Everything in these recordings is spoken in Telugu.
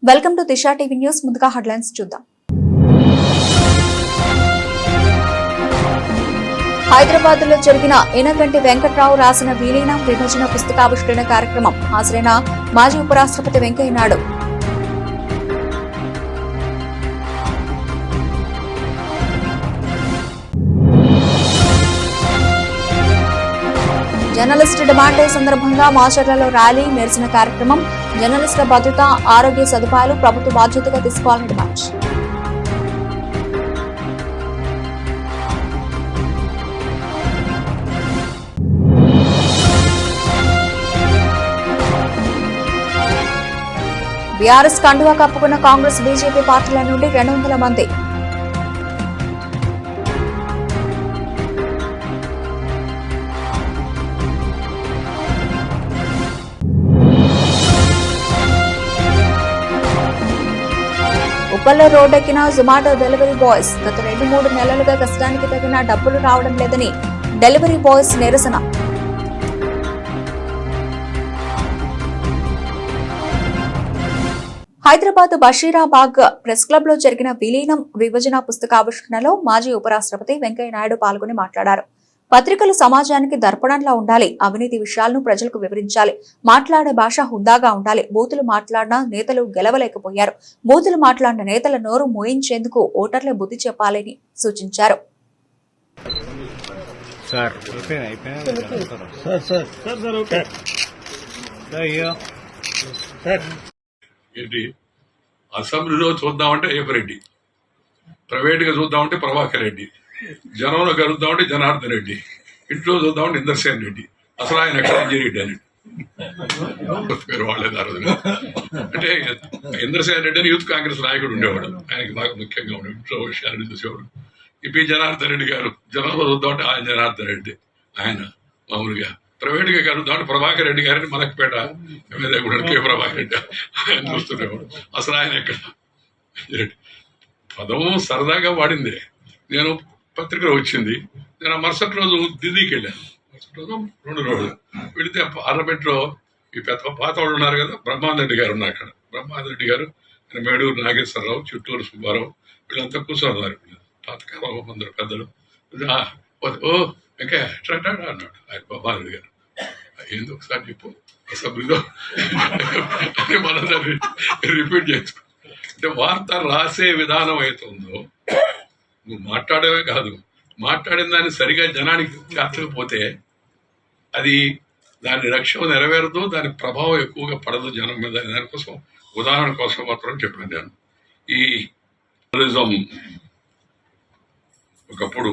Welcome to Disha TV news. ముందుగా హెడ్లైన్స్ చూద్దాం. హైదరాబాద్ లో జరిగిన ఎనగంటి వెంకట్రావు రాసిన విలీనం విభజన పుస్తకావిష్కరణ కార్యక్రమం హాజరైన మాజీ ఉపరాష్ట్రపతి Venkaiah Naidu. Journalist demand day సందర్భంగా మాచర్లలో ర్యాలీ, నిరసన కార్యక్రమం. జర్నలిస్టుల భద్రత, ఆరోగ్య సదుపాయాలు ప్రభుత్వ బాధ్యతగా తీసుకోవాలని డిమాండ్. బీఆర్ఎస్ కండువా కప్పుకున్న కాంగ్రెస్, బీజేపీ పార్టీల నుండి 200 మంది. ఉప్పల్లో రోడ్డెక్కిన జొమాటో డెలివరీ బాయ్స్. గత 2-3 నెలలుగా కష్టానికి తగిన డబ్బులు రావడం లేదని డెలివరీ బాయ్స్ నిరసన. హైదరాబాద్ బషీరాబాగ్ ప్రెస్ క్లబ్ లో జరిగిన విలీనం విభజన పుస్తకావిష్కరణలో మాజీ ఉపరాష్ట్రపతి వెంకయ్య నాయుడు పాల్గొని మాట్లాడారు. పత్రికలు సమాజానికి దర్పణంలా ఉండాలి. అవినీతి విషయాలను ప్రజలకు వివరించాలి. మాట్లాడే భాష హుందాగా ఉండాలి. బూతులు మాట్లాడిన నేతలు గెలవలేకపోయారు. బూతులు మాట్లాడిన నేతల నోరు మోయించేందుకు ఓటర్లే బుద్ధి చెప్పాలని సూచించారు. అసెంబ్లీలో చూద్దామంటే ఏపరెడ్డి, ప్రైవేట్ గా చూద్దామంటే ప్రభాకర్ రెడ్డి, జనంలో కలుద్దామంటే జనార్దన్ రెడ్డి, ఇంట్లో చూద్దామంటే ఇందర్సేన్ రెడ్డి. అసలు ఆయన ఎక్కడ రెడ్డి అని పేరు వాళ్ళేది ఆ రోజున. అంటే ఇందర్సేన్ రెడ్డి అని యూత్ కాంగ్రెస్ నాయకుడు ఉండేవాడు. ఆయనకి బాగా ముఖ్యంగా ఉండే ఇంట్లో విషయాన్ని చూసేవాడు. ఇప్పుడు జనార్దన్ రెడ్డి గారు జనంలో చూద్దామంటే ఆయన జనార్దన్ రెడ్డి, ఆయన మామూలుగా ప్రైవేట్ గా కలుద్దామంటే ప్రభాకర్ రెడ్డి గారిని మనకపేట ఎమ్మెల్యే కూడా కే ప్రభాకర్ రెడ్డి ఆయన చూస్తుండేవాడు. అసలు ఆయన ఎక్కడ పదము సరదాగా వాడిందే. నేను పత్రికలో వచ్చింది, నేను ఆ మరుసటి రోజు ఢిల్లీకి వెళ్ళాను. మరుసటి రోజు 2 రోజులు వెళితే పార్లమెంట్ లో ఈ పెద్ద పాత వాళ్ళు ఉన్నారు కదా, బ్రహ్మానంద గారు ఉన్నారు అక్కడ. బ్రహ్మానంద గారు, మేడూరు నాగేశ్వరరావు, చిట్టూరు సుబ్బారావు, వీళ్ళంతా కూర్చోన్నారు. పాతకాలం అందరు పెద్దలు. ఓ ఇంకా ఎట్లా అన్నాడు ఆయన బ్రహ్మానంద గారు. ఏంది ఒకసారి చెప్పు అసెంబ్లీలో అని మన రిపీట్ చేసుకో. అంటే వార్త రాసే విధానం అవుతుందో, నువ్వు మాట్లాడమే కాదు, మాట్లాడిన దాన్ని సరిగా జనానికి చేర్చకపోతే అది దాని లక్ష్యం నెరవేరదు, దాని ప్రభావం ఎక్కువగా పడదు జనం మీద. దానికోసం ఉదాహరణ కోసం మాత్రం చెప్పాను నేను. ఈ జర్నలిజం ఒకప్పుడు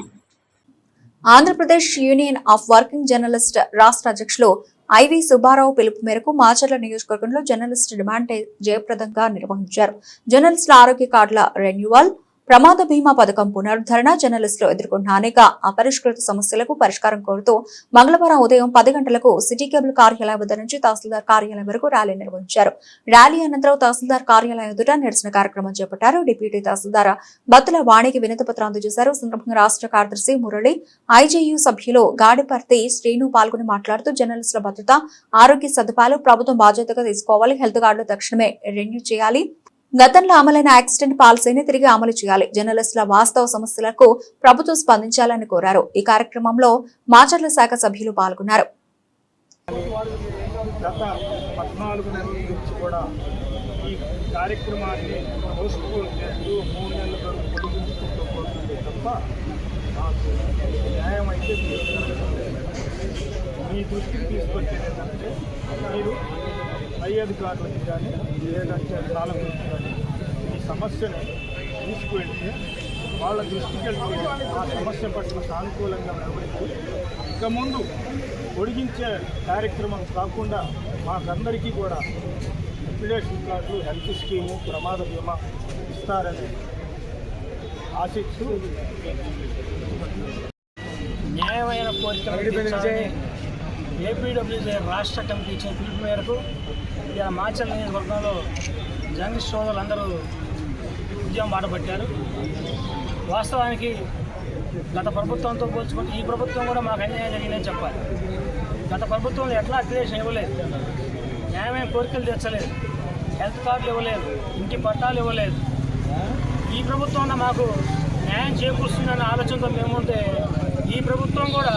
Andhra Pradesh union of working journalist రాష్ట్ర అధ్యక్షులు ఐవి సుబ్బారావు పిలుపు మేరకు మాచర్ల నియోజకవర్గంలో జర్నలిస్ట్ డిమాండ్ డే జయప్రదంగా నిర్వహించారు. జర్నలిస్టుల ఆరోగ్య కార్డుల రెన్యువల్, ప్రమాద బీమా పథకం పునరుద్ధరణ, జర్నలిస్టులు ఎదుర్కొన్న అనేక అపరిష్కృత సమస్యలకు పరిష్కారం కోరుతూ మంగళవారం ఉదయం 10 గంటలకు సిటీ కేబుల్ కార్యాలయం వద్ద నుంచి తహసీల్దార్ కార్యాలయం వరకు ర్యాలీ నిర్వహించారు. ర్యాలీ అనంతరం తహసీల్దార్ కార్యాలయం ఎదుట నిరసన కార్యక్రమం చేపట్టారు. డిప్యూటీ తహసీల్దార్ బత్తుల వాణికి వినతి పత్రం అందజేశారు. సందర్భంగా రాష్ట్ర కార్యదర్శి మురళి, ఐజేయూ సభ్యులు గాడిపర్తి శ్రీను పాల్గొని మాట్లాడుతూ జర్నలిస్టుల భద్రత, ఆరోగ్య సదుపాయాలు ప్రభుత్వం బాధ్యతగా తీసుకోవాలి. హెల్త్ కార్డులు తక్షణమే రెన్యూ చేయాలి. గతంలో అమలైన యాక్సిడెంట్ పాలసీని తిరిగి అమలు చేయాలి. జర్నలిస్టుల వాస్తవ సమస్యలకు ప్రభుత్వం స్పందించాలని కోరారు. ఈ కార్యక్రమంలో మాచర్ల శాఖ సభ్యులు పాల్గొన్నారు. గత 14 నెలల నుంచి కూడా ఈ కార్యక్రమాన్ని పోస్ట్పోన్ చేస్తూ 3 నెలల వరకు పొడిగించుకుంటూ పోతుంది తప్ప మాకు న్యాయం అయితే మీ దృష్టికి తీసుకొచ్చేది ఏంటంటే, మీరు పై అధికారులకు కానీ లేదంటే పాలకులకు కానీ ఈ సమస్యను తీసుకువెళ్తే వాళ్ళ దృష్టికి వెళ్తే ఆ సమస్య పట్ల సానుకూలంగా వ్యవహరించి ఇక ముందు పొడిగించే కార్యక్రమం కాకుండా మాకందరికీ కూడా లిక్విడేషన్ కార్డులు, హెల్త్ స్కీము, ప్రమాద బీమా ఇస్తారని ఆశిస్తూ న్యాయమైన కోరికలు ఏపీడబ్ల్యూజే రాష్ట్ర కమిటీ ఇచ్చిన పిలుపు మేరకు ఇలా మాచర్ల నియోజకవర్గంలో జర్నలిస్ట్ సోదరులందరూ ఉద్యమం బాటపట్టారు. వాస్తవానికి గత ప్రభుత్వంతో పోల్చుకుంటే ఈ ప్రభుత్వం కూడా మాకు అన్యాయం జరిగిందని చెప్పాలి. గత ప్రభుత్వంలో ఎట్లా అక్రిడేషన్ ఇవ్వలేదు, న్యాయమైన కోరికలు తీర్చలేదు. హెల్త్ కార్డులు ఇవ్వలేదు, ఇంటి పట్టాలు ఇవ్వలేదు. ఈ ప్రభుత్వం మాకు న్యాయం చేకూరుస్తుందనే ఆలోచనతో మేముంటే ఈ ప్రభుత్వం కూడా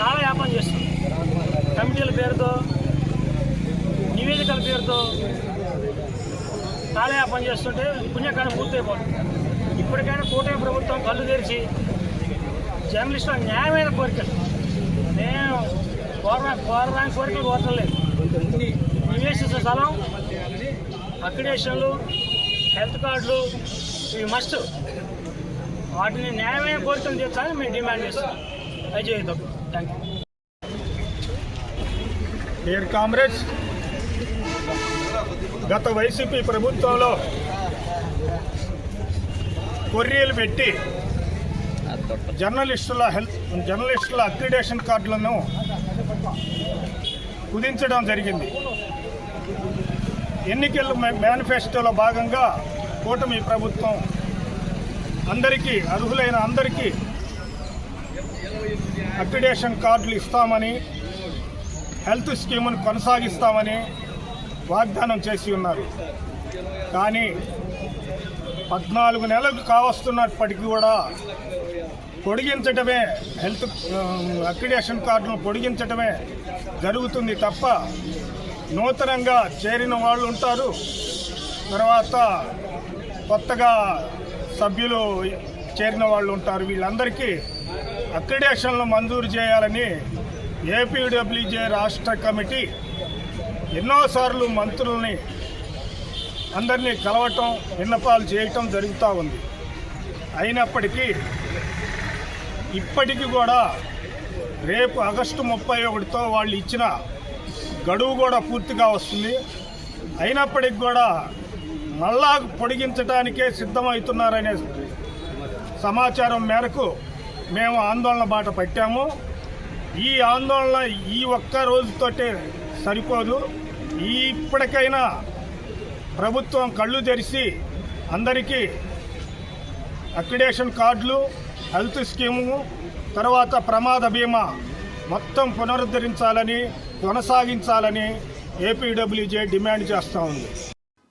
కాలయాపన చేస్తుంది. కమిటీల పేరుతో, నివేదికల పేరుతో కాలయాపన చేస్తుంటే పుణ్యకాలం పూర్తయిపోతుంది. ఇప్పటికైనా కూటమి ప్రభుత్వం కళ్ళు తెరిచి జర్నలిస్టుల న్యాయమైన కోరికలు, మేము కోరడానికి కోరికలు కోరలేదు. నివేశించిన స్థలం, అక్రిడేషన్లు, హెల్త్ కార్డులు ఇవి మస్ట్. వాటిని న్యాయమైన కోరికలు తీర్చాలని మేము డిమాండ్ చేస్తాం. దయచేసి థ్యాంక్ యూ. డియర్ కామ్రేడ్స్, గత వైసీపీ ప్రభుత్వంలో కొర్రీలు పెట్టి జర్నలిస్టుల అక్రిడేషన్ కార్డులను కుదించడం జరిగింది. ఎన్నికల మేనిఫెస్టోలో భాగంగా కూటమి ప్రభుత్వం అందరికీ, అర్హులైన అందరికీ అక్రిడేషన్ కార్డులు ఇస్తామని, హెల్త్ స్కీమును కొనసాగిస్తామని వాగ్దానం చేసి ఉన్నారు. కానీ 14 నెలలు కావస్తున్నప్పటికీ కూడా పొడిగించడమే, హెల్త్ అక్రిడేషన్ కార్డును పొడిగించడమే జరుగుతుంది తప్ప నూతనంగా చేరిన వాళ్ళు ఉంటారు, తర్వాత కొత్తగా సభ్యులు చేరిన వాళ్ళు ఉంటారు. వీళ్ళందరికీ అక్రిడేషన్లు మంజూరు చేయాలని ఏపీడబ్ల్యూజే రాష్ట్ర కమిటీ ఎన్నోసార్లు మంత్రుల్ని అందరినీ కలవటం, విన్నపాలు చేయటం జరుగుతూ ఉంది. అయినప్పటికీ ఇప్పటికీ కూడా రేపు ఆగస్టు 31తో వాళ్ళు ఇచ్చిన గడువు కూడా పూర్తిగా వస్తుంది. అయినప్పటికీ కూడా మళ్ళా పొడిగించడానికే సిద్ధమవుతున్నారనే సమాచారం మేరకు మేము ఆందోళన బాట పట్టాము. ఈ ఆందోళన ఈ ఒక్క రోజుతోటే సరిపోదు. ఇప్పటికైనా ప్రభుత్వం కళ్ళు తెరిచి అందరికీ అక్రిడేషన్ కార్డులు, హెల్త్ స్కీము, తర్వాత ప్రమాద బీమా మొత్తం పునరుద్ధరించాలని, కొనసాగించాలని ఏపీడబ్ల్యూజే డిమాండ్ చేస్తూ ఉంది.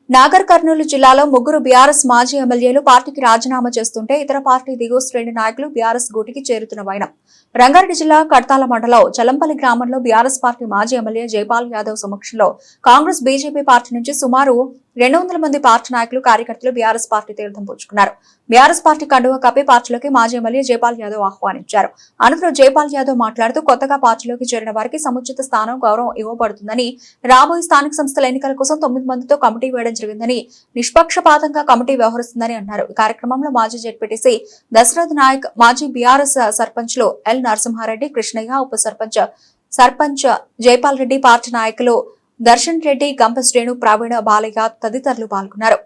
నాగర్ కర్నూలు జిల్లాలో 3 బీఆర్ఎస్ మాజీ ఎమ్మెల్యేలు పార్టీకి రాజీనామా చేస్తుంటే ఇతర పార్టీ దిగువ శ్రేణి నాయకులు బీఆర్ఎస్ గూటికి చేరుతున్న వైనం. రంగారెడ్డి జిల్లా కడతాల మండలం చలంపల్లి గ్రామంలో బీఆర్ఎస్ పార్టీ మాజీ ఎమ్మెల్యే జైపాల్ యాదవ్ సమక్షంలో కాంగ్రెస్, బీజేపీ పార్టీ నుంచి సుమారు 200 మంది పార్టీ నాయకులు, కార్యకర్తలు బీఆర్ఎస్ పార్టీ తీర్థం పుచ్చుకున్నారు. బీఆర్ఎస్ పార్టీ కండువా కప్పి పార్టీలోకి మాజీ ఎమ్మెల్యే జైపాల్ యాదవ్ ఆహ్వానించారు. అనంతరం జైపాల్ యాదవ్ మాట్లాడుతూ కొత్తగా పార్టీలోకి చేరిన వారికి సముచిత స్థానం, గౌరవం ఇవ్వబడుతుందని, రాబోయే స్థానిక సంస్థల ఎన్నికల కోసం 9 మందితో కమిటీ వేయడం జరిగిందని, నిష్పక్షపాతంగా కమిటీ వ్యవహరిస్తుందని అన్నారు. ఈ కార్యక్రమంలో మాజీ జెడ్పీటీసీ దశరథ్ నాయక్, మాజీ బీఆర్ఎస్ సర్పంచ్లు ఎల్ నరసింహారెడ్డి, కృష్ణయ్య, ఉప సర్పంచ్ జైపాల్ రెడ్డి, పార్టీ నాయకులు దర్శన్ రెడ్డి, గంప శ్రేణు, ప్రవీణ, బాలయ్య తదితరులు పాల్గొన్నారు.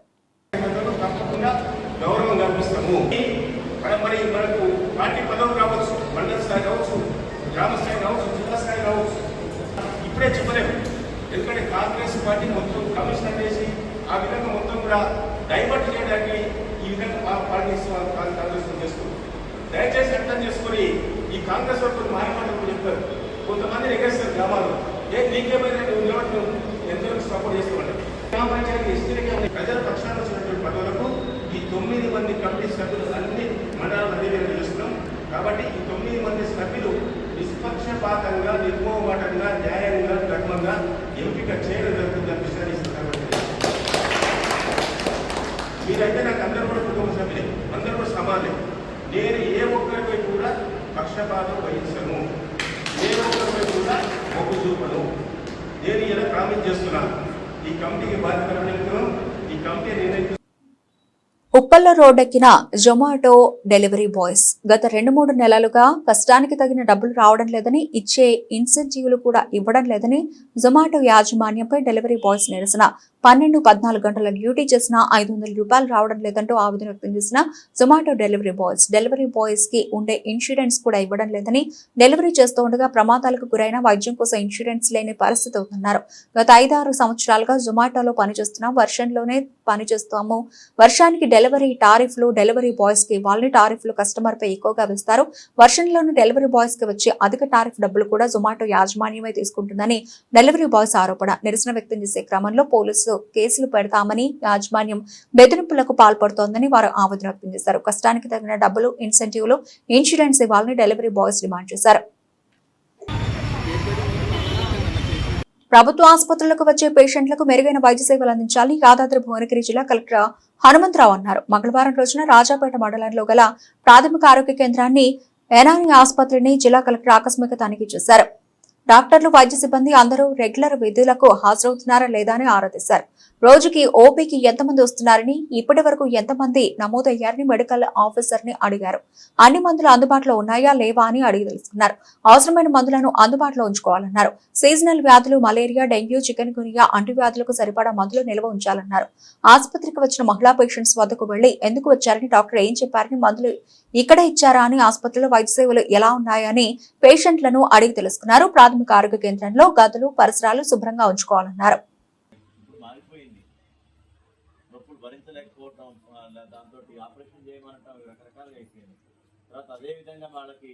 ఇప్పుడే చెప్పలేము, ఎందుకంటే కాంగ్రెస్ పార్టీ మొత్తం కమిషనర్ చేసి ఆ విధంగా మొత్తం కూడా డైవర్ట్ చేయడానికి ఈ విధంగా పార్టీస్ కాంగ్రెస్ చేస్తుంది. దయచేసి అర్థం చేసుకుని ఈ కాంగ్రెస్ వాళ్ళు మాయమాటలు చెప్తారు, కొంతమంది ఎగేస్తారు గ్రామాలు, నీకేమైనా నువ్వు ఎంతవరకు సపోర్ట్ చేస్తామంటే గ్రామ పంచాయతీ ఎస్టీలకే ప్రజల పక్షాన వచ్చినటువంటి పదవులకు ఈ 9 మంది కమిటీ సభ్యులు అన్ని మండలాలు అధివేశం చేస్తున్నాం. కాబట్టి ఈ 9 మంది సభ్యులు నిష్పక్షపాతంగా, నిర్మోహమాటంగా, న్యాయంగా, ధర్మంగా ఎంపిక చేయడం జరుగుతుందని విషయాన్ని మీరైతే నాకు అందరూ కూడా కుటుంబ సభ్యులే, అందరూ కూడా సమానమే. నేను ఏ ఒక్కరిపై కూడా పక్షపాతం వహించను, ఏ ఒక్కరిపై కూడా మొగ్గు చూపను. నేను ఇలా ప్రామిస్ చేస్తున్నాను. ఈ కమిటీకి బాధ్యత ఈ కమిటీ నిర్ణయించు. ఉప్పల్ల రోడ్డెక్కిన జొమాటో డెలివరీ బాయ్స్ గత 2-3 నెలలుగా కష్టానికి తగిన డబ్బులు రావడం లేదని, ఇచ్చే ఇన్సెంటివ్లు కూడా ఇవ్వడం లేదని జొమాటో యాజమాన్యంపై డెలివరీ బాయ్స్ నిరసన. 12-14 గంటల డ్యూటీ చేసినా 500 రూపాయలు రావడం లేదంటూ ఆవేదన వ్యక్తం చేసిన జొమాటో డెలివరీ బాయ్స్ కి ఉండే ఇన్సూరెన్స్ కూడా ఇవ్వడం లేదని, డెలివరీ చేస్తూ ఉండగా ప్రమాదాలకు గురైన వైద్యం కోసం ఇన్సూరెన్స్ లేని పరిస్థితి అవుతున్నారు. గత 5-6 సంవత్సరాలుగా జొమాటోలో పనిచేస్తున్న వర్షంలోనే పనిచేస్తాము. వర్షానికి డెలివరీ టారిఫ్లు డెలివరీ బాయ్స్ కి ఇవ్వాలని, టారిఫ్లు కస్టమర్ పై ఎక్కువగా వేస్తారు. వర్షంలోని డెలివరీ బాయ్స్ కి వచ్చే అధిక టారిఫ్ డబ్బులు కూడా జొమాటో యాజమాన్యమే తీసుకుంటుందని డెలివరీ బాయ్స్ ఆరోపణ. నిరసన వ్యక్తం చేసే క్రమంలో పోలీసు కేసులు పెడతామని యాజమాన్యం బెదిరింపులకు పాల్పడుతోందని వారు ఆవేదన వ్యక్తం చేశారు. కష్టానికి తగిన డబ్బులు, ఇన్సెంటివ్లు, ఇన్సూరెన్స్ ఇవ్వాలని డెలివరీ బాయ్స్ డిమాండ్ చేశారు. ప్రభుత్వ ఆసుపత్రులకు వచ్చే పేషెంట్లకు మెరుగైన వైద్య సేవలు అందించాలని యాదాద్రి భువనగిరి జిల్లా కలెక్టర్ హనుమంతరావు అన్నారు. మంగళవారం రోజున రాజాపేట మండలంలో గల ప్రాథమిక ఆరోగ్య కేంద్రాన్ని, ఎన్ఆర్ఈ ఆసుపత్రిని జిల్లా కలెక్టర్ ఆకస్మిక తనిఖీ చేశారు. డాక్టర్లు, వైద్య సిబ్బంది అందరూ రెగ్యులర్ విధులకు హాజరవుతున్నారా లేదా అని ఆరా తీశారు. రోజుకి ఓపీకి ఎంతమంది వస్తున్నారని, ఇప్పటి వరకు ఎంతమంది నమోదయ్యారని మెడికల్ ఆఫీసర్ ని అడిగారు. అన్ని మందులు అందుబాటులో ఉన్నాయా లేవా అని అడిగి తెలుసుకున్నారు. అవసరమైన మందులను అందుబాటులో ఉంచుకోవాలన్నారు. సీజనల్ వ్యాధులు, మలేరియా, డెంగ్యూ, చికెన్ గునియా, అంటువ్యాధులకు సరిపడా మందులు నిల్వ ఉంచాలన్నారు. ఆసుపత్రికి వచ్చిన మహిళా పేషెంట్స్ వద్దకు వెళ్లి ఎందుకు వచ్చారని, డాక్టర్ ఏం చెప్పారని, మందులు ఇక్కడే ఇచ్చారా అని, ఆసుపత్రిలో వైద్య సేవలు ఎలా ఉన్నాయని పేషెంట్లను అడిగి తెలుసుకున్నారు. ప్రాథమిక ఆరోగ్య కేంద్రంలో గదులు, పరిసరాలు శుభ్రంగా ఉంచుకోవాలన్నారు. భరించలేకపోవటం, దాంతో ఆపరేషన్ చేయమనటం రకరకాలుగా అయిపోయింది. తర్వాత అదేవిధంగా వాళ్ళకి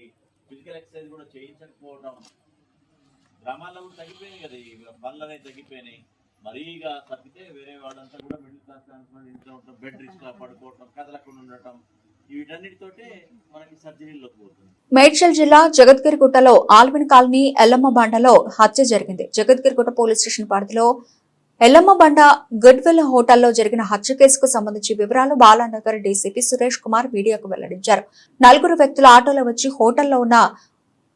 ఫిజికల్ ఎక్సర్సైజ్ కూడా చేయించకపోవటం, గ్రామాల్లో కూడా తగ్గిపోయినాయి కదా, ఈ పనులు అనేవి తగ్గిపోయినాయి. మరీగా తప్పితే వేరే వాళ్ళంతా కూడా మిడిల్ క్లాస్ ఇంట్లో ఉండటం, బెడ్ రిస్క్ పడుకోవటం, కదలకుండా ఉండటం, వీటన్నిటితోటే మనకి సర్జరీలోకి పోతుంది. మేడ్చల్ జిల్లా జగద్గిరిగుట్టలో ఆల్విన్ కాలనీ ఎల్లమ్మ బండలో హత్య జరిగింది. జగద్గిరిగుట్ట పోలీస్ స్టేషన్ పరిధిలో ఎల్లమ్మ బండ గుడ్విల్ హోటల్లో జరిగిన హత్య కేసుకు సంబంధించి వివరాలు బాలానగర్ డీసీపీ సురేష్ కుమార్ మీడియాకు వెల్లడించారు. 4 వ్యక్తులు ఆటోలో వచ్చి హోటల్లో ఉన్న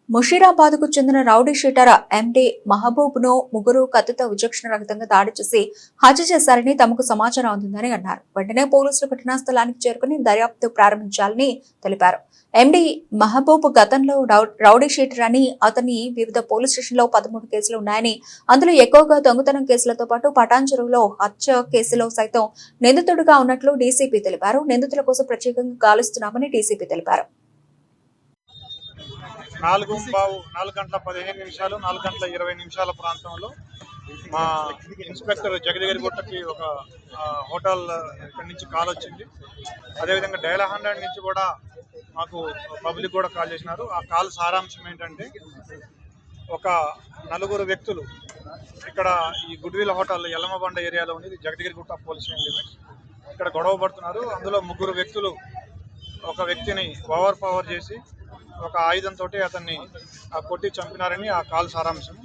ముషీరాబాద్ కు చెందిన రౌడీ షీటర్ ఎండి మహబూబ్ ను 3 కత్తితో విచక్షణ రహితంగా దాడి చేసి హత్య చేశారని తమకు సమాచారం అందిందని అన్నారు. వెంటనే పోలీసులు ఘటనా స్థలానికి చేరుకుని దర్యాప్తు ప్రారంభించాలని తెలిపారు. ఎండి మహబూబ్ గతంలో రౌడీ షీటర్ అని, అతని వివిధ పోలీస్ స్టేషన్లో 13 కేసులు ఉన్నాయని, అందులో ఎక్కువగా దొంగతనం కేసులతో పాటు పటాన్ చెరువులో హత్య కేసులో సైతం నిందితుడిగా ఉన్నట్లు డీసీపీ తెలిపారు. నిందితుల కోసం ప్రత్యేకంగా గాలిస్తున్నామని డీసీపీ తెలిపారు. 4:15 4:20 ప్రాంతంలో మా ఇన్స్పెక్టర్ జగదగిరిగుట్టకి ఒక హోటల్ ఇక్కడి నుంచి కాల్ వచ్చింది. అదేవిధంగా డైల్ 100 నుంచి కూడా మాకు పబ్లిక్ కూడా కాల్ చేసినారు. ఆ కాల్ సారాంశం ఏంటంటే, ఒక 4 వ్యక్తులు ఇక్కడ ఈ గుడ్విల్ హోటల్ ఎల్లమ్మబండ ఏరియాలో ఉంది, జగదగిరిగుట్ట పోలీస్ స్టేషన్ లిమిట్స్, ఇక్కడ గొడవ పడుతున్నారు. అందులో 3 వ్యక్తులు ఒక వ్యక్తిని ఓవర్ పవర్ చేసి ఒక ఆయుధంతో అతన్ని కొట్టి చంపినారని ఆ కాల్ సారాంశం.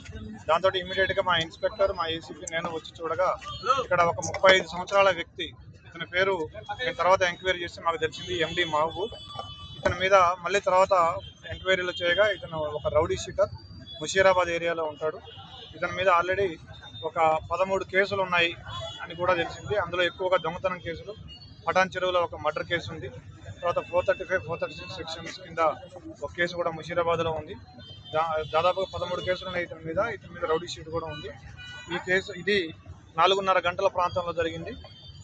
దాంతో ఇమీడియట్గా మా ఇన్స్పెక్టర్, మా ఏసీపీ, నేను వచ్చి చూడగా ఇక్కడ ఒక 35 సంవత్సరాల వ్యక్తి, ఇతని పేరు నేను తర్వాత ఎంక్వైరీ చేసి మాకు తెలిసింది ఎండి మహబూబ్. ఇతని మీద మళ్ళీ తర్వాత ఎంక్వైరీలు చేయగా ఇతను ఒక రౌడీ షీటర్, ముషీరాబాద్ ఏరియాలో ఉంటాడు. ఇతని మీద ఆల్రెడీ ఒక 13 కేసులు ఉన్నాయి అని కూడా తెలిసింది. అందులో ఎక్కువగా దొంగతనం కేసులు, పటాన్ చెరువులో ఒక మర్డర్ కేసు ఉంది. తర్వాత 435, 436 సెక్షన్స్ కింద ఒక కేసు కూడా ముషీరాబాద్లో ఉంది. దాదాపుగా 13 కేసులు ఉన్నాయి ఇతని మీద రౌడీ షీట్ కూడా ఉంది. ఈ కేసు ఇది 4:30 గంటల ప్రాంతంలో జరిగింది.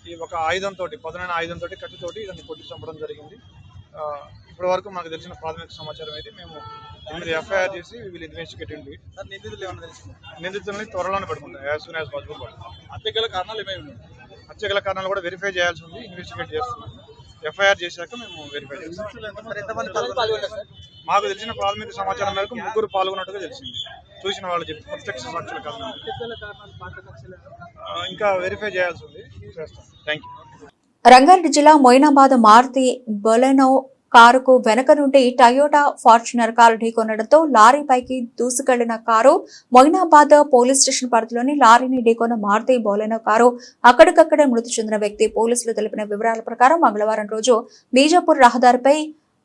ఈ ఒక ఆయుధంతో, పదునైన ఆయుధంతో, కత్తితోటి ఇతన్ని కొట్టి చంపడం జరిగింది. ఇప్పటి వరకు మాకు తెలిసిన ప్రాథమిక సమాచారం అయితే మేము ఎఫ్ఐఆర్ చేసి వీళ్ళు ఇన్వెస్టిగేట్ అండి. నిందితుల్ని త్వరలోనే పడుకుంటాం, యాజ్ సూన్ యాజ్ పాసిబుల్ పడుతుంది. హత్యగల కారణాలు ఏమేమి ఉన్నాయి? హత్యగల కారణాలు కూడా వెరిఫై చేయాల్సి ఉంది, ఇన్వెస్టిగేట్ చేస్తున్నాం. ఎఫ్ఐఆర్ చేశాక మేము వెరిఫై చేస్తాం. మాకు తెలిసిన ప్రాథమిక సమాచారం మేరకు 3 పాల్గొన్నట్టుగా తెలిసింది. చూసిన వాళ్ళు చెప్పి ప్రత్యక్ష సాక్షుల కారణాలు ఇంకా వెరిఫై చేయాల్సి ఉంది, చేస్తాం. Thank you. రంగారెడ్డి జిల్లా మొయినాబాద్ మారుతి బొలెనో కారుకు వెనక నుండి టయోటా ఫార్చునర్ కారు ఢీకొనడంతో లారీపైకి దూసుకెళ్లిన కారు మొయినాబాద్ పోలీస్ స్టేషన్ పరిధిలోని లారీని ఢీకొన్న మారుతి బొలెనో కారు అక్కడికక్కడే మృతి చెందిన వ్యక్తి. పోలీసులు తెలిపిన వివరాల ప్రకారం మంగళవారం రోజు బీజాపూర్ రహదారిపై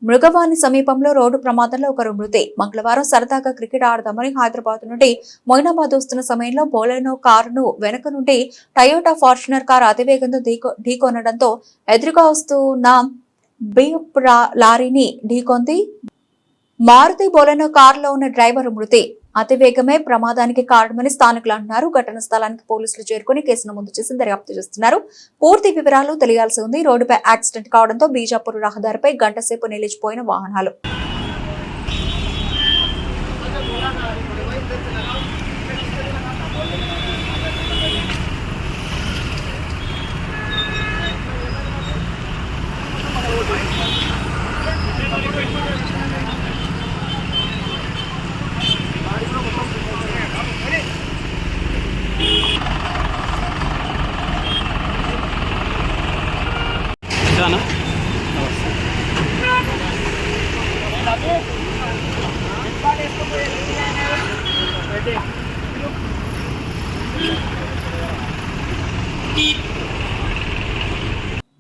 మృగవాణి సమీపంలో రోడ్డు ప్రమాదంలో ఒకరు మృతి. మంగళవారం సరదాగా క్రికెట్ ఆడదామని హైదరాబాద్ నుండి మొయినాబాద్ వస్తున్న సమయంలో బొలెనో కారును వెనక నుండి టయోటా ఫార్చునర్ కారు అతివేగంతో ఢీకొనడంతో ఎదురుగా వస్తున్న బీప్ లారీని ఢీకొంది. మారుతి బొలెనో కారులో ఉన్న డ్రైవర్ మృతి. అతివేగమే ప్రమాదానికి కారణమని స్థానికులు అంటున్నారు. ఘటనా స్థలానికి పోలీసులు చేరుకుని కేసు నమోదు చేసి దర్యాప్తు చేస్తున్నారు. పూర్తి వివరాలు తెలియాల్సి ఉంది. రోడ్డుపై యాక్సిడెంట్ కావడంతో బీజాపూర్ రహదారిపై గంటసేపు నిలిచిపోయిన వాహనాలు.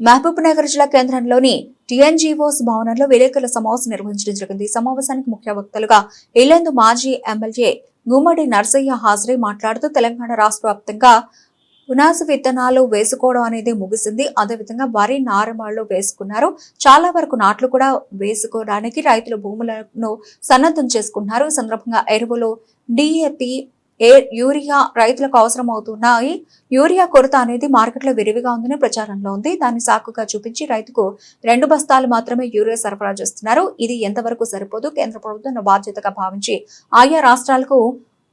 మహబూబ్ నగర్ జిల్లా కేంద్రంలోని టీఎన్జీఓస్ భవనంలో విలేకరుల సమావేశం నిర్వహించడం జరిగింది. ఈ సమావేశానికి ముఖ్య వక్తలుగా ఇల్లందు మాజీ ఎమ్మెల్యే గుమ్మడి నర్సయ్య హాజరై మాట్లాడుతూ తెలంగాణ రాష్ట్ర వ్యాప్తంగా పునాస విత్తనాలు వేసుకోవడం అనేది ముగిసింది. అదేవిధంగా వరి నారుమళ్లు వేసుకున్నారు. చాలా వరకు నాట్లు కూడా వేసుకోవడానికి రైతులు భూములను సన్నద్ధం చేసుకున్నారు. ఈ సందర్భంగా ఎరువులు, డిఏపి, యూరియా రైతులకు అవసరం అవుతున్నాయి. యూరియా కొరత అనేది మార్కెట్లో విరివిగా ఉందని ప్రచారంలో ఉంది. దాన్ని సాకుగా చూపించి రైతుకు 2 బస్తాలు మాత్రమే యూరియా సరఫరా చేస్తున్నారు. ఇది ఎంతవరకు సరిపోదు. కేంద్ర ప్రభుత్వం బాధ్యతగా భావించి ఆయా రాష్ట్రాలకు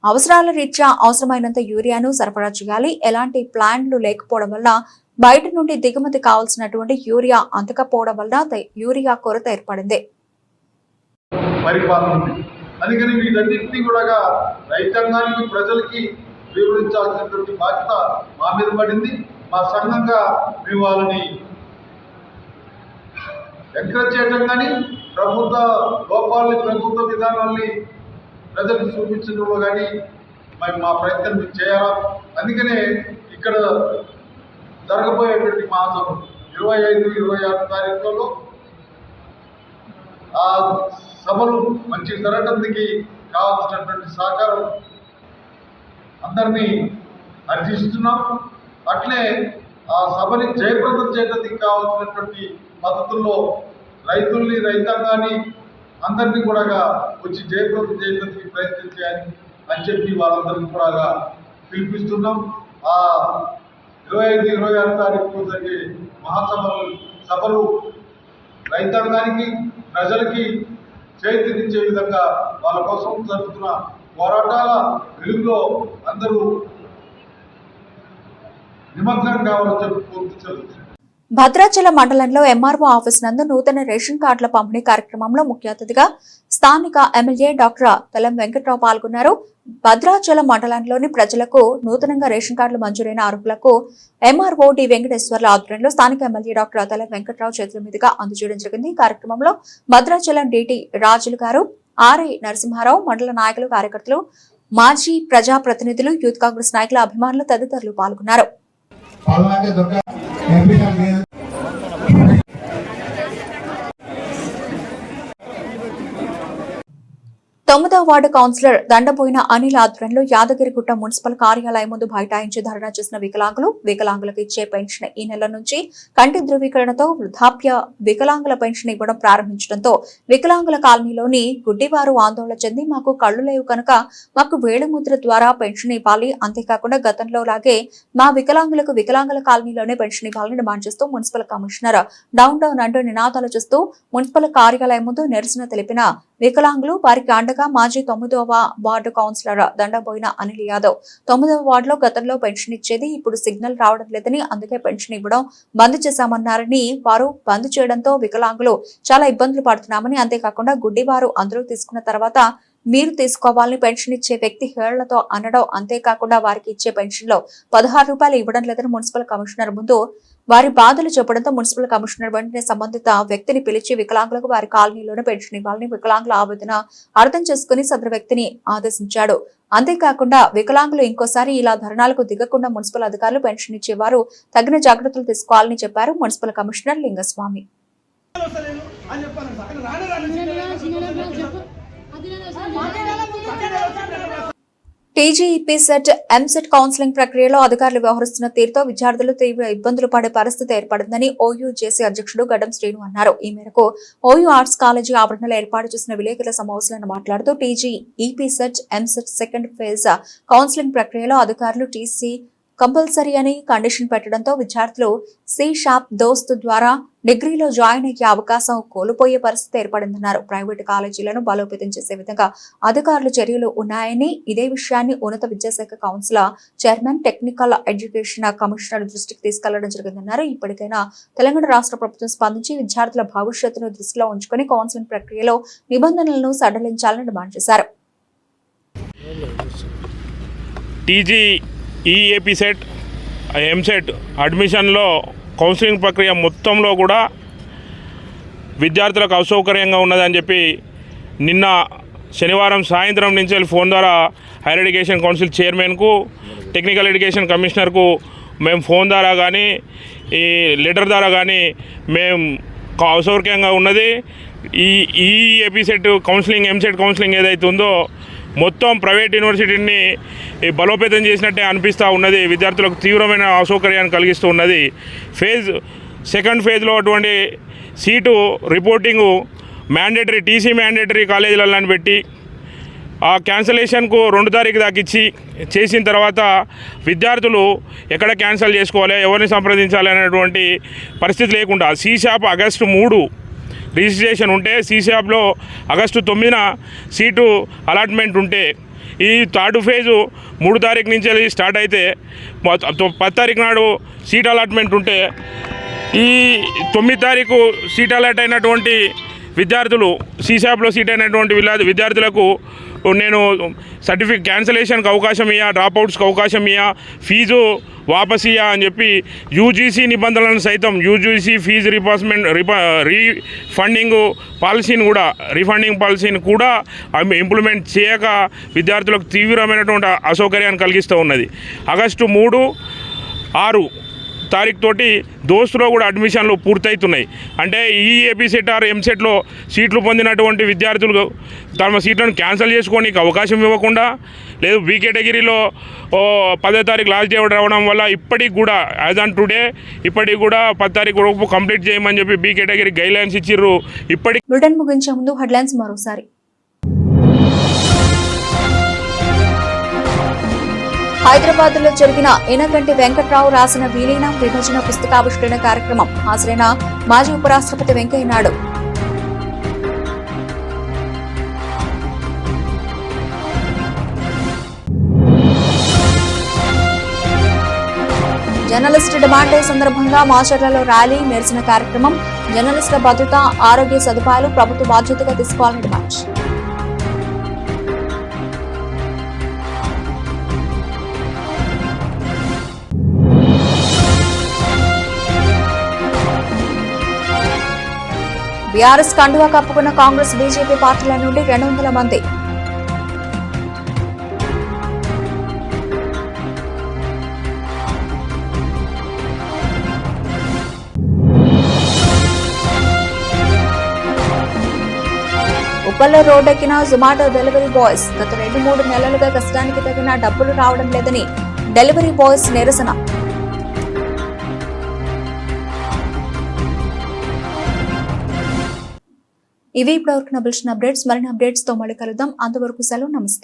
అవసరాల రీత్యా అవసరమైనంత యూరియాను సరఫరా చేయాలి. ఎలాంటి ప్లాన్లు లేకపోవడం వల్ల బయట నుండి దిగుమతి కావాల్సినటువంటి యూరియా అందకపోవడం వల్ల యూరియా కొరత ఏర్పడింది. అందుకని వీటన్నింటినీ కూడా రైతాంగానికి, ప్రజలకి వివరించాల్సినటువంటి బాధ్యత మా మీద పడింది. మా సంఘంగా మేము వాళ్ళని ఎంకరేజ్ చేయడం కానీ, ప్రభుత్వ లోపాలని, ప్రభుత్వ విధానాల్ని ప్రజలకు చూపించడంలో కానీ మా ప్రయత్నం చేయాలా. అందుకనే ఇక్కడ జరగబోయేటువంటి మహాసభ 25, 26 తారీఖులలో ఆ సభలు మంచి జరగడానికి కావాల్సినటువంటి సహకారం అందరినీ అర్జిస్తున్నాం. అట్లే ఆ సభని జయప్రదం చేయడానికి కావాల్సినటువంటి పద్ధతుల్లో రైతుల్ని, రైతాంగాన్ని అందరినీ కూడా వచ్చి జయప్రదం చేయడానికి ప్రయత్నం చేయాలి అని చెప్పి వాళ్ళందరినీ కూడా పిలిపిస్తున్నాం. ఆ 25, 26 తారీఖు జరిగే సభలు రైతాంగానికి, ప్రజలకి చైతన్యించే విధంగా వాళ్ళ కోసం జరుగుతున్న పోరాటాల వెలుగులో అందరూ నిమగ్నం కావాలని చెప్పి కోరుతూ భద్రాచలం మండలంలో ఎంఆర్ఓ ఆఫీస్ నందు నూతన రేషన్ కార్డుల పంపిణీ కార్యక్రమంలో ముఖ్య అతిథిగా స్థానిక ఎమ్మెల్యే డాక్టర్ తెలం వెంకట్రావు పాల్గొన్నారు. భద్రాచలం మండలంలోని ప్రజలకు నూతనంగా రేషన్ కార్డులు మంజూరైన అర్హులకు ఎంఆర్ఓ డి వెంకటేశ్వర్ల ఆధ్వర్యంలో స్థానిక ఎమ్మెల్యే డాక్టర్ తెలం వెంకట్రావు చేతుల మీదుగా అందజేయడం జరిగింది. ఈ కార్యక్రమంలో భద్రాచలం డిటి రాజులు గారు, ఆర్ఐ నరసింహారావు, మండల నాయకులు, కార్యకర్తలు, మాజీ ప్రజాప్రతినిధులు, యూత్ కాంగ్రెస్ నాయకుల, అభిమానులు తదితరులు పాల్గొన్నారు. 9వ వార్డు కౌన్సిలర్ దండబోయిన అనిల్ ఆధ్వర్యంలో యాదగిరిగుట్ట మున్సిపల్ కార్యాలయం ముందు బైఠాయించి ధర్నా చేసిన వికలాంగులకు ఇచ్చే పెన్షన్ ఈ నెల నుంచి కంటి ధృవీకరణతో వృద్ధాప్య వికలాంగుల పెన్షన్ ఇవ్వడం ప్రారంభించడంతో వికలాంగుల కాలనీలోని గుడ్డివారు ఆందోళన చెంది మాకు కళ్లు లేవు కనుక మాకు వేలిముద్ర ద్వారా పెన్షన్ ఇవ్వాలి, అంతేకాకుండా గతంలో లాగే మా వికలాంగులకు వికలాంగుల కాలనీలోనే పెన్షన్ ఇవ్వాలని డిమాండ్ చేస్తూ మున్సిపల్ కమిషనర్ డౌన్ అంటూ నినాదాలు చేస్తూ మున్సిపల్ కార్యాలయం ముందు నిరసన తెలిపిన వికలాంగులు, వారికి అండగా మాజీ 9వ వార్డు కౌన్సిలర్ దండబోయిన అనిల్ యాదవ్ 9వ వార్డులో గతంలో పెన్షన్ ఇచ్చేది ఇప్పుడు సిగ్నల్ రావడం లేదని, అందుకే పెన్షన్ ఇవ్వడం బంద్ చేశామన్నారని, వారు బంద్ చేయడంతో వికలాంగులు చాలా ఇబ్బందులు పడుతున్నామని, అంతేకాకుండా గుడ్డివారు అందరూ తీసుకున్న తర్వాత మీరు తీసుకోవాలని పెన్షన్ ఇచ్చే వ్యక్తి హేళ్లతో అనడం, అంతేకాకుండా వారికి ఇచ్చే పెన్షన్ లో 16 రూపాయలు ఇవ్వడం లేదని మున్సిపల్ కమిషనర్ ముందు వారి బాధలు చెప్పడంతో మున్సిపల్ కమిషనర్ వెంటనే సంబంధిత వ్యక్తిని పిలిచి వికలాంగులకు వారి కాలనీలోనే పెన్షన్ ఇవ్వాలని వికలాంగుల ఆవేదన అర్థం చేసుకుని సదరు వ్యక్తిని ఆదేశించాడు. అంతేకాకుండా వికలాంగులు ఇంకోసారి ఇలా ధర్నాలకు దిగకుండా మున్సిపల్ అధికారులు పెన్షన్ ఇచ్చేవారు తగిన జాగ్రత్తలు తీసుకోవాలని చెప్పారు municipal commissioner Lingaswamy. TGEAP CET, EAMCET counselling ప్రక్రియలో అధికారులు వ్యవహరిస్తున్న తీరుతో విద్యార్థులు తీవ్ర ఇబ్బందులు పడే పరిస్థితి ఏర్పడిందని ఓయూ జేసీ అధ్యక్షుడు గడ్డం శ్రీను అన్నారు. ఈ మేరకు ఓయూ ఆర్ట్స్ కాలేజీ ఆవరణలో ఏర్పాటు చేసిన విలేకరుల సమావేశంలో మాట్లాడుతూ TGEAP CET, EAMCET second phase counselling ప్రక్రియలో అధికారులు టీసీ కంపల్సరీ అని కండిషన్ పెట్టడంతో విద్యార్థులు సి-షాప్ దోస్త్ ద్వారా డిగ్రీలో జాయిన్ అయ్యే అవకాశం కోల్పోయే పరిస్థితి ఏర్పడిందన్నారు. ప్రైవేటు కాలేజీలను బలోపేతం చేసే విధంగా అధికారులు చర్యలు ఉన్నాయని, ఇదే విషయాన్ని ఉన్నత విద్యాశాఖ council chairman, technical education commissioner దృష్టికి తీసుకెళ్లడం జరిగిందన్నారు. ఇప్పటికైనా తెలంగాణ రాష్ట్ర ప్రభుత్వం స్పందించి విద్యార్థుల భవిష్యత్తును దృష్టిలో ఉంచుకుని కౌన్సిలింగ్ ప్రక్రియలో నిబంధనలను సడలించాలని డిమాండ్ చేశారు. ఈఏపీ సెట్, ఎంసెట్ అడ్మిషన్లో కౌన్సిలింగ్ ప్రక్రియ మొత్తంలో కూడా విద్యార్థులకు అసౌకర్యంగా ఉన్నదని చెప్పి నిన్న శనివారం సాయంత్రం నుంచి ఫోన్ ద్వారా హైయర్ ఎడ్యుకేషన్ కౌన్సిల్ చైర్మన్కు, టెక్నికల్ ఎడ్యుకేషన్ కమిషనర్కు మేము ఫోన్ ద్వారా కానీ ఈ లెటర్ ద్వారా కానీ మేము అసౌకర్యంగా ఉన్నది. ఈ ఎపిసెట్ కౌన్సిలింగ్ ఎంసెట్ కౌన్సిలింగ్ ఏదైతే ఉందో మొత్తం ప్రైవేట్ యూనివర్సిటీని బలోపేతం చేసినట్టే అనిపిస్తూ ఉన్నది. విద్యార్థులకు తీవ్రమైన అసౌకర్యాన్ని కలిగిస్తూ ఉన్నది. సెకండ్ ఫేజ్లో అటువంటి seat reporting mandatory TC mandatory కాలేజీలను పెట్టి ఆ క్యాన్సలేషన్కు 2 తారీఖు దాకా చేసిన తర్వాత విద్యార్థులు ఎక్కడ క్యాన్సిల్ చేసుకోవాలి, ఎవరిని సంప్రదించాలి అనేటువంటి పరిస్థితి లేకుండా సీశాప్ ఆగస్టు 3 రిజిస్ట్రేషన్ ఉంటే సీశాప్లో ఆగస్టు 9న సీటు అలాట్మెంట్ ఉంటే ఈ థర్డ్ ఫేజు 3 తారీఖు నుంచి స్టార్ట్ అయితే 10 తారీఖు నాడు సీట్ అలాట్మెంట్ ఉంటే ఈ 9 తారీఖు సీట్ అలాట్ అయినటువంటి విద్యార్థులు సీశాప్లో సీట్ అయినటువంటి విద్యార్థులకు నేను సర్టిఫికేట్ క్యాన్సలేషన్కి అవకాశం ఇయ్యా, డ్రాప్అవుట్స్కి అవకాశం ఇయ్యా, ఫీజు వాపస్ ఇయ్యా అని చెప్పి యూజీసీ నిబంధనలను సైతం యూజీసీ ఫీజు రీఫండింగ్ పాలసీని కూడా ఇంప్లిమెంట్ చేయక విద్యార్థులకు తీవ్రమైనటువంటి అసౌకర్యాన్ని కలిగిస్తూ ఉన్నది. ఆగస్టు 3, 6 తారీఖు తోటి దోస్తులో కూడా అడ్మిషన్లు పూర్తవుతున్నాయి. అంటే ఈ ఏపీసెట్ ఆర్ ఎంసెట్లో సీట్లు పొందినటువంటి విద్యార్థులు తమ సీట్లను క్యాన్సిల్ చేసుకోవడానికి అవకాశం ఇవ్వకుండా, లేదు బీ కేటగిరీలో 10వ తారీఖు లాస్ట్ డే రావడం వల్ల ఇప్పటికి కూడా యాజ్ ఆన్ టుడే ఇప్పటికి కూడా 10 తారీఖు వరకు కంప్లీట్ చేయమని చెప్పి బీ కేటగిరీ గైడ్లైన్స్ ఇచ్చిర్రు. ఇప్పటికి బులెటిన్ ముగించే ముందు హెడ్లైన్స్ మరోసారి. హైదరాబాద్ లో జరిగిన ఇనగంటి వెంకట్రావు రాసిన విలీనం విభజన పుస్తకావిష్కరణ కార్యక్రమం హాజరైన మాజీ ఉపరాష్ట్రపతి వెంకయ్యనాయుడు. జర్నలిస్టు డిమాండ్ డే సందర్భంగా మాచర్లలో ర్యాలీ, నిరసన కార్యక్రమం. జర్నలిస్టుల భద్రత, ఆరోగ్య సదుపాయాలు ప్రభుత్వ బాధ్యతగా తీసుకోవాలని డిమాండ్. బీఆర్ఎస్ కండువా కప్పుకున్న కాంగ్రెస్, బీజేపీ పార్టీల నుండి 200 మంది. ఉప్పల్లో రోడ్డెక్కిన జొమాటో డెలివరీ బాయ్స్. గత 2-3 నెలలుగా కష్టానికి తగిన డబ్బులు రావడం లేదని డెలివరీ బాయ్స్ నిరసన. ఇవి ఇప్పటివరకు నా బులెటిన్ అప్డేట్స్. మరిన్ని అప్డేట్స్ తో మళ్ళీ కలుద్దాం. అంతవరకు సెలవు, నమస్తే.